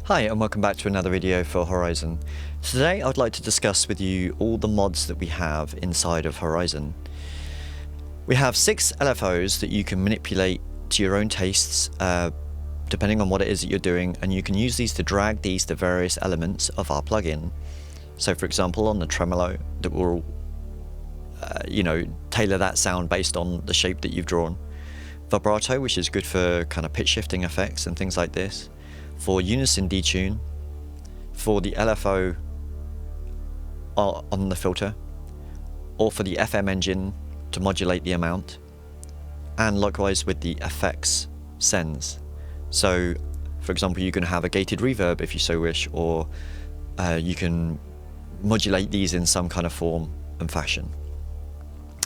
Hi and welcome back to another video for HoriZEN. Today I'd like to discuss with you all the mods that we have inside of HoriZEN. We have 6 LFOs that you can manipulate to your own tastes depending on what it is that you're doing, and you can use these to drag these to various elements of our plugin. So for example, on the tremolo, that will tailor that sound based on the shape that you've drawn. Vibrato, which is good for kind of pitch shifting effects and things like this. For unison detune, for the LFO on the filter, or for the FM engine to modulate the amount, and likewise with the effects sends. So for example, you can have a gated reverb if you so wish, or you can modulate these in some kind of form and fashion,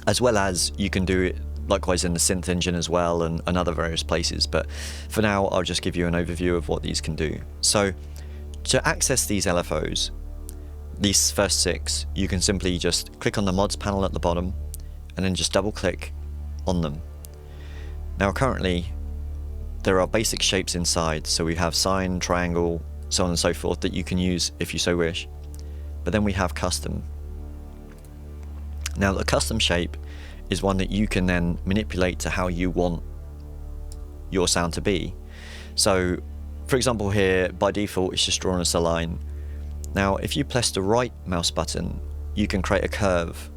as well as you can do it likewise in the synth engine as well, and other various places. But for now I'll just give you an overview of what these can do. So to access these LFOs, these first 6, you can simply just click on the mods panel at the bottom and then just double click on them. Now currently there are basic shapes inside, so we have sine, triangle, so on and so forth, that you can use if you so wish. But then we have custom. Now the custom shape is one that you can then manipulate to how you want your sound to be. So for example here, by default it's just drawn as a line. Now if you press the right mouse button, you can create a curve.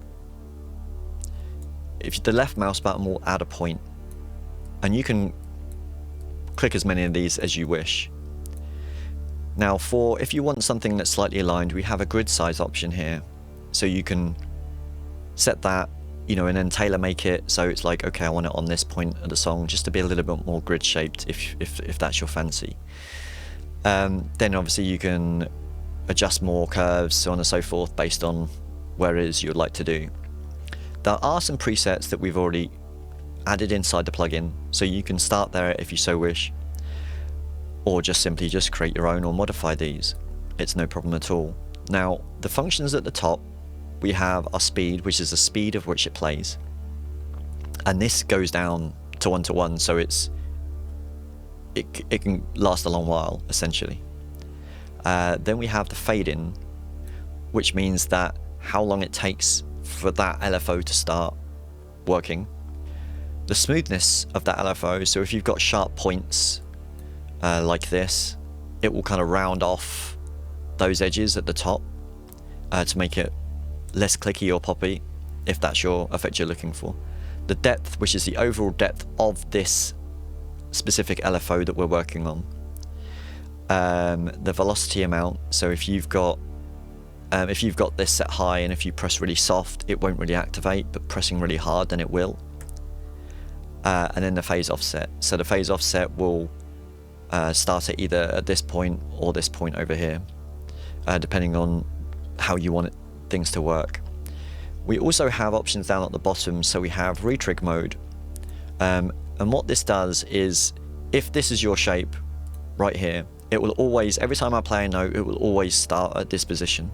If the left mouse button will add a point, and you can click as many of these as you wish. Now if you want something that's slightly aligned, we have a grid size option here, so you can set that, and then tailor make it so it's like, okay, I want it on this point of the song just to be a little bit more grid shaped if that's your fancy. Then obviously you can adjust more curves, so on and so forth, based on where it is you'd like to do. There are some presets that we've already added inside the plugin, so you can start there if you so wish, or just simply create your own or modify these. It's no problem at all. Now the functions at the top, we have our speed, which is the speed of which it plays, and this goes down to 1:1, so it can last a long while essentially. Then we have the fade in, which means that how long it takes for that LFO to start working. The smoothness of that LFO, so if you've got sharp points like this, it will kind of round off those edges at the top to make it less clicky or poppy, if that's your effect you're looking for. The depth, which is the overall depth of this specific LFO that we're working on. The velocity amount, so if you've got this set high, and if you press really soft it won't really activate, but pressing really hard then it will. And then the phase offset, so the phase offset will start at either at this point or this point over here, depending on how you want things to work. We also have options down at the bottom, so we have retrig mode, and what this does is, if this is your shape right here, it will always, every time I play a note, it will always start at this position.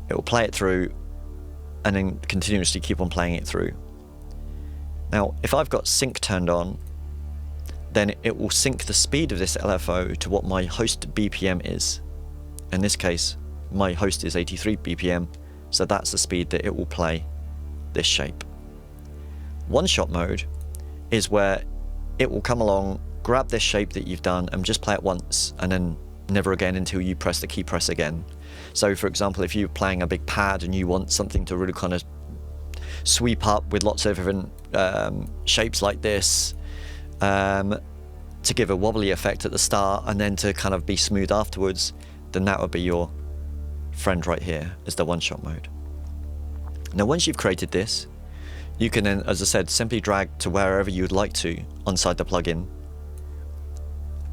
It will play it through and then continuously keep on playing it through. Now if I've got sync turned on, then it will sync the speed of this LFO to what my host BPM is. In this case my host is 83 BPM, so that's the speed that it will play this shape. One shot mode is where it will come along, grab this shape that you've done and just play it once, and then never again until you press the key press again. So for example, if you're playing a big pad and you want something to really kind of sweep up with lots of different shapes like this, to give a wobbly effect at the start and then to kind of be smooth afterwards, then that would be your friend right here, is the one shot mode. Now once you've created this, you can then, as I said, simply drag to wherever you'd like to inside the plugin,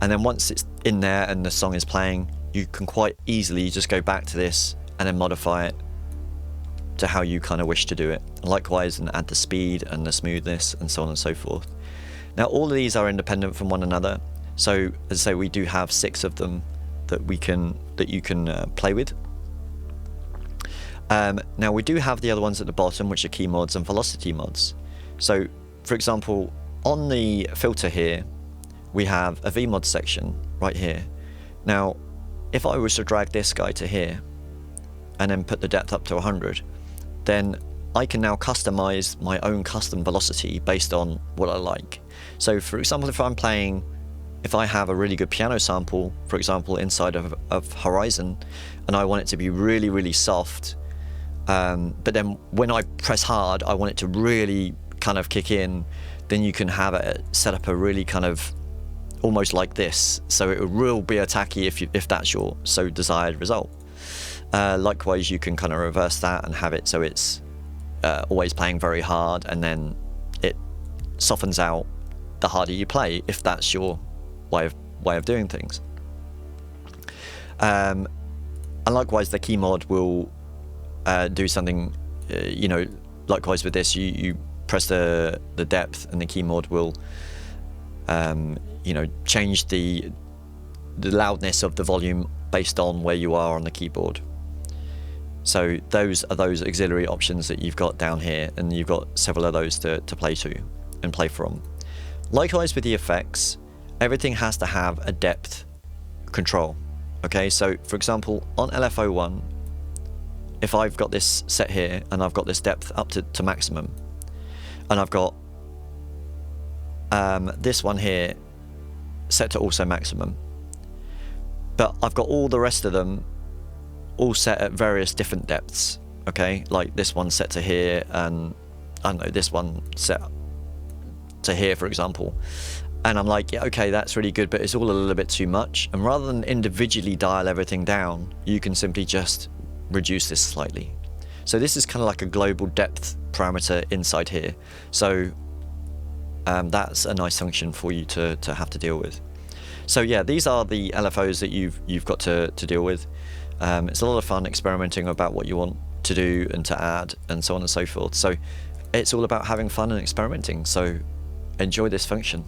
and then once it's in there and the song is playing, you can quite easily just go back to this and then modify it to how you kind of wish to do it. Likewise, and add the speed and the smoothness and so on and so forth. Now all of these are independent from one another, so as I say, we do have 6 of them that you can play with. Now we do have the other ones at the bottom, which are key mods and velocity mods. So for example, on the filter here, we have a VMod section right here. Now, if I was to drag this guy to here and then put the depth up to 100, then I can now customize my own custom velocity based on what I like. So for example, if I have a really good piano sample, for example, inside of HoriZEN, and I want it to be really, really soft, but then when I press hard, I want it to really kind of kick in, then you can have it set up a really kind of almost like this. So it will be attacky if that's your so desired result. Likewise, you can kind of reverse that and have it so it's always playing very hard, and then it softens out the harder you play if that's your way of doing things. And likewise, the key mod will do something, you know, likewise with this, you press the depth and the key mod will you know, change the loudness of the volume based on where you are on the keyboard. So those are those auxiliary options that you've got down here, and you've got several of those to play to and play from. Likewise with the effects, everything has to have a depth control. Okay, so for example, on LFO 1, if I've got this set here and I've got this depth up to maximum, and I've got this one here set to also maximum, but I've got all the rest of them all set at various different depths. Okay, like this one set to here, and I don't know, this one set to here, for example. And I'm like, yeah, okay, that's really good, but it's all a little bit too much. And rather than individually dial everything down, you can simply just reduce this slightly. So this is kind of like a global depth parameter inside here. So that's a nice function for you to have to deal with. So yeah, these are the LFOs that you've got to deal with. It's a lot of fun experimenting about what you want to do and to add and so on and so forth. So it's all about having fun and experimenting. So enjoy this function.